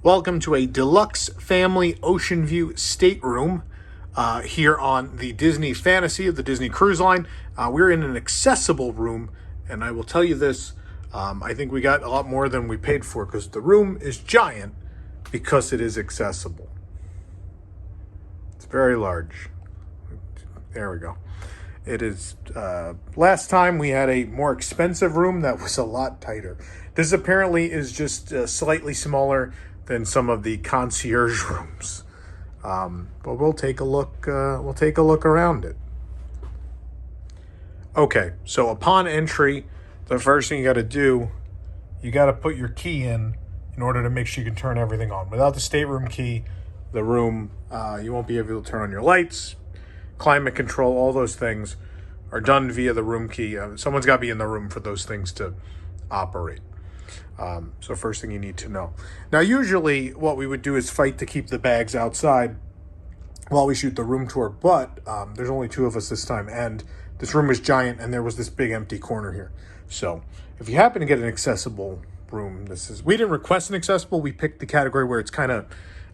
Welcome to a deluxe family Oceanview Stateroom here on the Disney Fantasy of the Disney Cruise Line. We're in an accessible room, and I will tell you this, I think we got a lot more than we paid for because the room is giant because it is accessible. It's very large. There we go. It is, last time we had a more expensive room that was a lot tighter. This apparently is just slightly smaller than some of the concierge rooms. But we'll take a look, around it. Okay, so upon entry, the first thing you gotta do, you gotta put your key in order to make sure you can turn everything on. Without the stateroom key, the room, you won't be able to turn on your lights, climate control, all those things are done via the room key. Someone's got to be in the room for those things to operate. So first thing you need to know. Now, usually what we would do is fight to keep the bags outside while we shoot the room tour, but there's only two of us this time, and this room was giant, and there was this big empty corner here. So if you happen to get an accessible room, we didn't request an accessible. We picked the category where it's kind of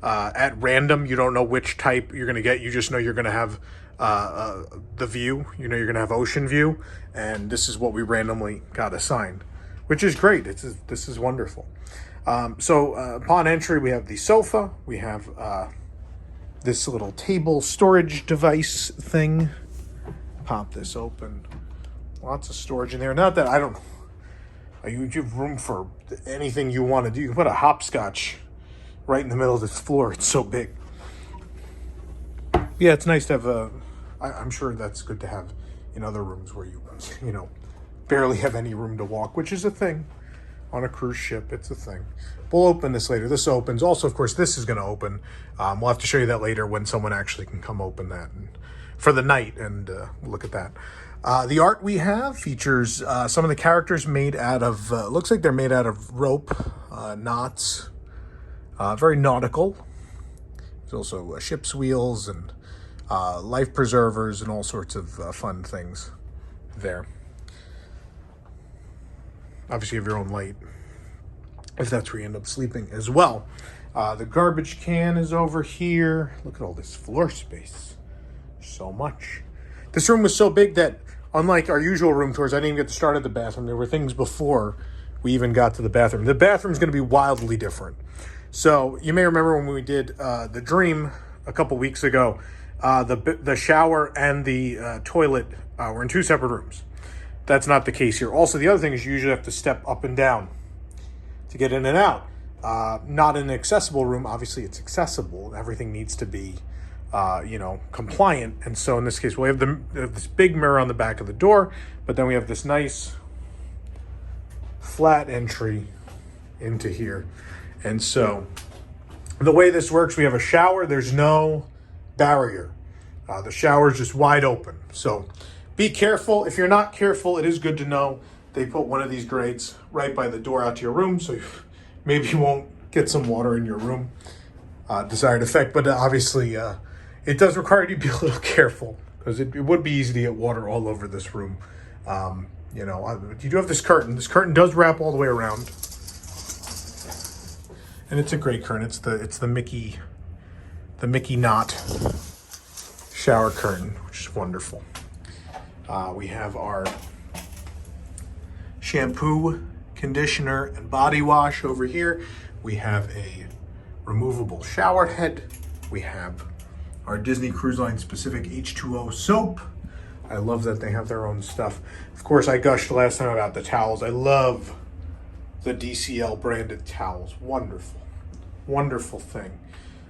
at random. You don't know which type you're going to get. You just know you're going to have the view. You know you're going to have ocean view, and this is what we randomly got assigned, which is great. This is wonderful. So upon entry, we have the sofa. We have this little table storage device thing. Pop this open. Lots of storage in there. Not that you have room for anything you want to do. You can put a hopscotch right in the middle of this floor. It's so big. Yeah, it's nice to have I'm sure that's good to have in other rooms where you barely have any room to walk, which is a thing on a cruise ship. It's a thing. We'll open this later. This opens. Also, of course, this is going to open. We'll have to show you that later when someone actually can come open that for the night, and look at that. The art we have features some of the characters made out of, looks like they're made out of rope, knots, very nautical. There's also ship's wheels and life preservers and all sorts of fun things there. Obviously, you have your own light if that's where you end up sleeping as well. The garbage can is over here. Look at all this floor space. So much. This room was so big that, unlike our usual room tours, I didn't even get to start at the bathroom. There were things before we even got to the bathroom. The bathroom is going to be wildly different. So you may remember when we did the Dream a couple weeks ago, the shower and the toilet were in two separate rooms. That's not the case here. Also, the other thing is you usually have to step up and down to get in and out. Not in an accessible room. Obviously, it's accessible. Everything needs to be, compliant. And so in this case, we have this big mirror on the back of the door, but then we have this nice flat entry into here. And so the way this works, we have a shower. There's no barrier. The shower is just wide open. So be careful. If you're not careful, it is good to know they put one of these grates right by the door out to your room, so maybe you won't get some water in your room. Desired effect, but obviously it does require you to be a little careful because it would be easy to get water all over this room. You do have this curtain. This curtain does wrap all the way around, and it's a great curtain. It's the Mickey knot shower curtain, which is wonderful. We have our shampoo, conditioner, and body wash over here. We have a removable shower head. We have our Disney Cruise Line specific H2O soap. I love that they have their own stuff. Of course, I gushed last time about the towels. I love the DCL branded towels. Wonderful, wonderful thing.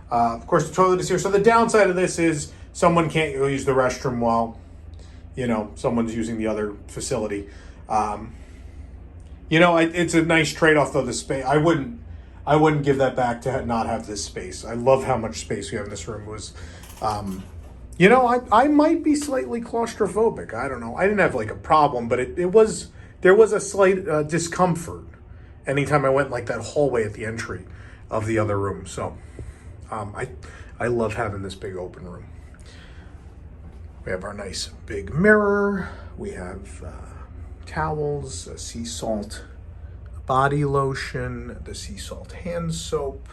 Of course, the toilet is here. So the downside of this is someone can't go use the restroom while, someone's using the other facility. It's a nice trade-off though, the space. I wouldn't give that back to not have this space. I love how much space we have in this room. I might be slightly claustrophobic. I don't know. I didn't have like a problem, but there was a slight discomfort anytime I went like that hallway at the entry of the other room. So I love having this big open room. We have our nice big mirror. We have towels, sea salt body lotion, the sea salt hand soap,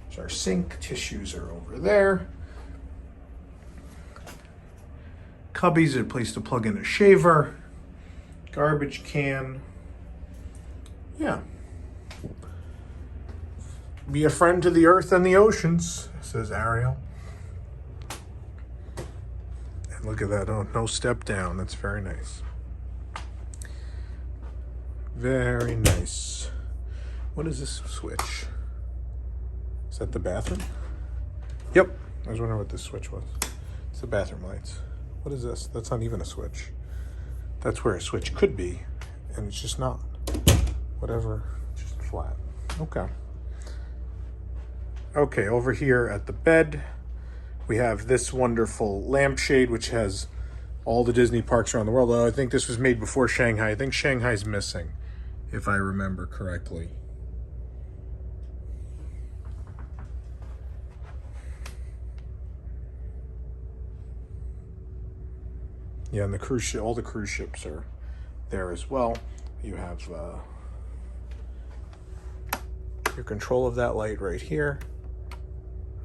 There's our sink. Tissues are over there. Cubbies, a place to plug in a shaver. Garbage can. Yeah. Be a friend to the earth and the oceans, says Ariel. And look at that. Oh, no step down. That's very nice. Very nice. What is this switch? Is that the bathroom? Yep. I was wondering what this switch was. It's the bathroom lights. What is this? That's not even a switch. That's where a switch could be, and it's just not. Whatever, just flat. Okay. Okay, over here at the bed, we have this wonderful lampshade, which has all the Disney parks around the world. Though I think this was made before Shanghai. I think Shanghai's missing, if I remember correctly. Yeah, and the cruise ship, all the cruise ships are there as well. You have your control of that light right here.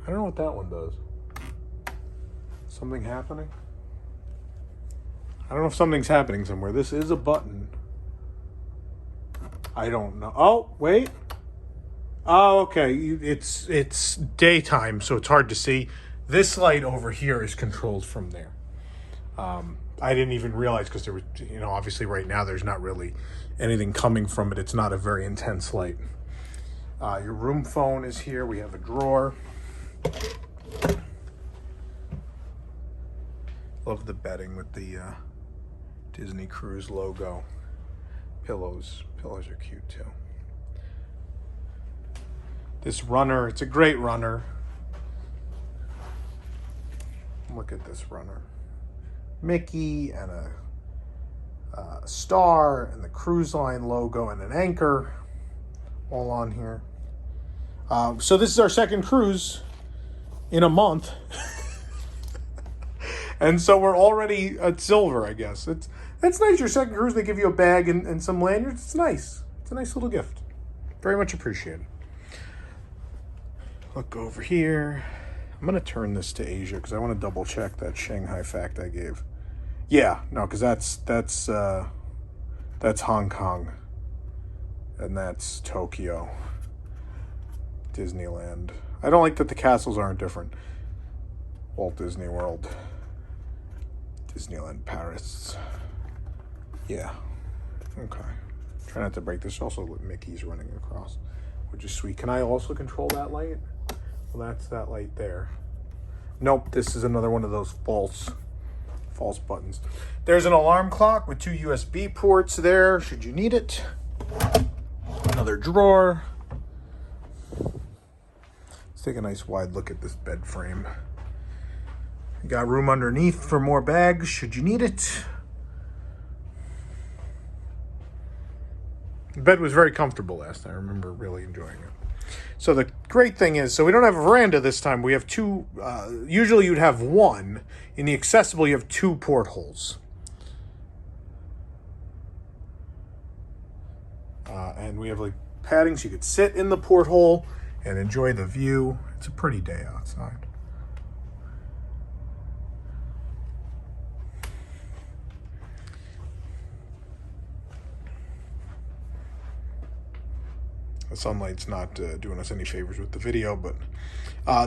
I don't know what that one does. Something happening? I don't know if something's happening somewhere. This is a button. I don't know. Oh, wait. Oh, okay. It's daytime, so it's hard to see. This light over here is controlled from there. I didn't even realize because there was, obviously right now there's not really anything coming from it. It's not a very intense light. Your room phone is here. We have a drawer. Love the bedding with the Disney Cruise logo. Pillows are cute too. This runner, it's a great runner. Look at this runner. Mickey and a star and the cruise line logo and an anchor all on here. So this is our second cruise in a month. And so we're already at silver, I guess. It's nice. Your second cruise, they give you a bag and some lanyards. It's nice. It's a nice little gift. Very much appreciated. Look over here. I'm going to turn this to Asia because I want to double check that Shanghai fact I gave. Yeah, no, because that's Hong Kong. And that's Tokyo. Disneyland. I don't like that the castles aren't different. Walt Disney World. Disneyland Paris. Yeah. Okay. Try not to break this. Also, Mickey's running across, which is sweet. Can I also control that light? Well, that's that light there. Nope, this is another one of those false buttons. There's an alarm clock with 2 USB ports there, should you need it. Another drawer. Let's take a nice wide look at this bed frame. You got room underneath for more bags, should you need it. The bed was very comfortable last night. I remember really enjoying it. So the great thing is, so we don't have a veranda this time. We have two, usually you'd have one. In the accessible, you have 2 portholes. And we have like padding so you could sit in the porthole and enjoy the view. It's a pretty day outside. The sunlight's not doing us any favors with the video, but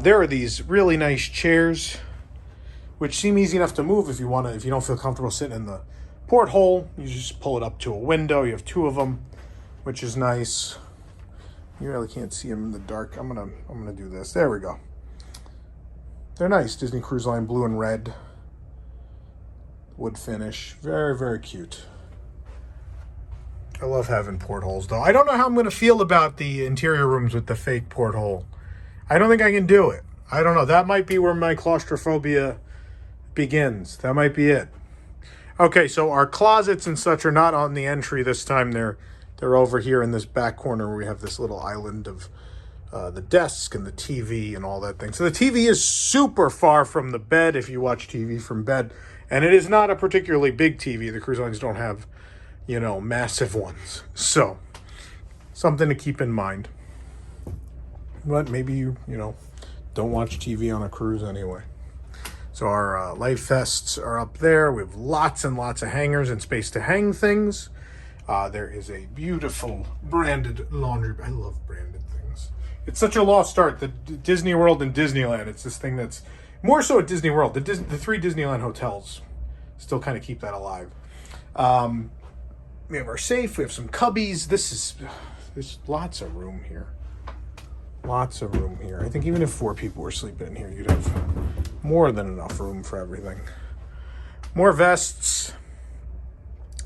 there are these really nice chairs, which seem easy enough to move if you want to. If you don't feel comfortable sitting in the porthole, you just pull it up to a window. You have 2 of them, which is nice. You really can't see them in the dark. I'm gonna do this. There we go. They're nice. Disney Cruise Line blue and red. Wood finish. Very, very cute. I love having portholes, though. I don't know how I'm going to feel about the interior rooms with the fake porthole. I don't think I can do it. I don't know. That might be where my claustrophobia begins. That might be it. Okay, so our closets and such are not on the entry this time. They're over here in this back corner where we have this little island of the desk and the TV and all that thing. So the TV is super far from the bed if you watch TV from bed. And it is not a particularly big TV. The cruise lines don't have, massive ones. So, something to keep in mind. but maybe you don't watch TV on a cruise anyway. So our life vests are up there. We have lots and lots of hangers and space to hang things. There is a beautiful branded laundry. I love branded things. It's such a lost art. The Disney World and Disneyland, it's this thing that's more so at Disney World. The 3 Disneyland hotels still kind of keep that alive. We have our safe. We have some cubbies. There's lots of room here. Lots of room here. I think even if 4 people were sleeping in here, you'd have more than enough room for everything. More vests.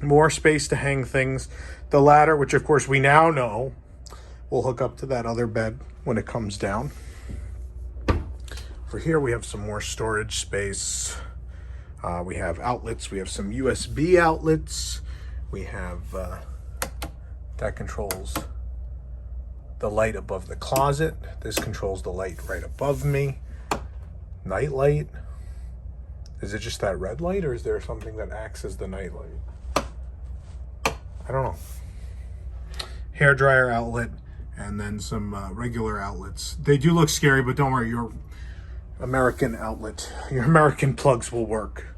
More space to hang things. The ladder, which of course we now know will hook up to that other bed when it comes down. Over here we have some more storage space. We have outlets. We have some USB outlets. We have that controls the light above the closet. This controls the light right above me. Night light. Is it just that red light, or is there something that acts as the night light? I don't know. Hair dryer outlet, and then some regular outlets. They do look scary, but don't worry, your American outlet, your American plugs will work.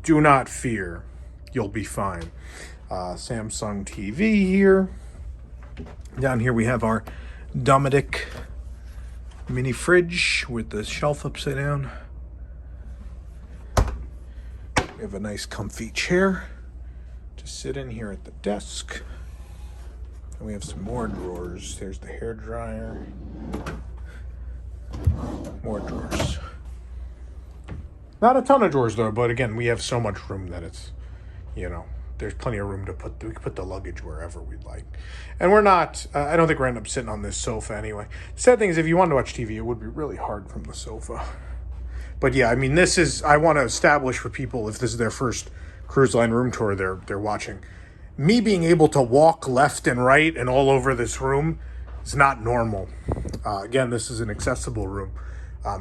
Do not fear. You'll be fine. Samsung TV here. Down here we have our Dominic mini fridge with the shelf upside down. We have a nice comfy chair to sit in here at the desk. And we have some more drawers. There's the hair dryer. More drawers. Not a ton of drawers though, but again, we have so much room that it's, there's plenty of room to we can put the luggage wherever we'd like. And we're not, I don't think we're end up sitting on this sofa anyway. The sad thing is, if you wanted to watch TV, it would be really hard from the sofa. But yeah, I mean, I want to establish for people, if this is their first cruise line room tour they're watching, me being able to walk left and right and all over this room is not normal. Again, this is an accessible room.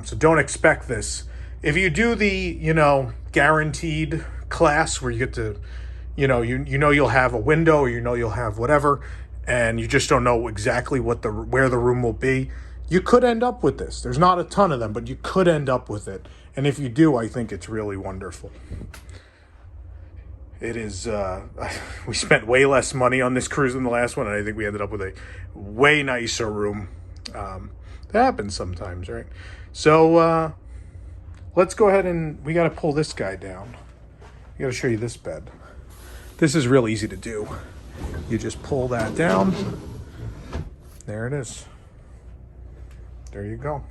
So don't expect this. If you do the, guaranteed class where you get to, you'll have a window, or you'll have whatever, and you just don't know exactly where the room will be, you could end up with this. There's not a ton of them, but you could end up with it. And if you do, I think it's really wonderful. It is, we spent way less money on this cruise than the last one, and I think we ended up with a way nicer room. That happens sometimes, right? So, let's go ahead and, we got to pull this guy down. I got to show you this bed. This is real easy to do. You just pull that down. There it is. There you go.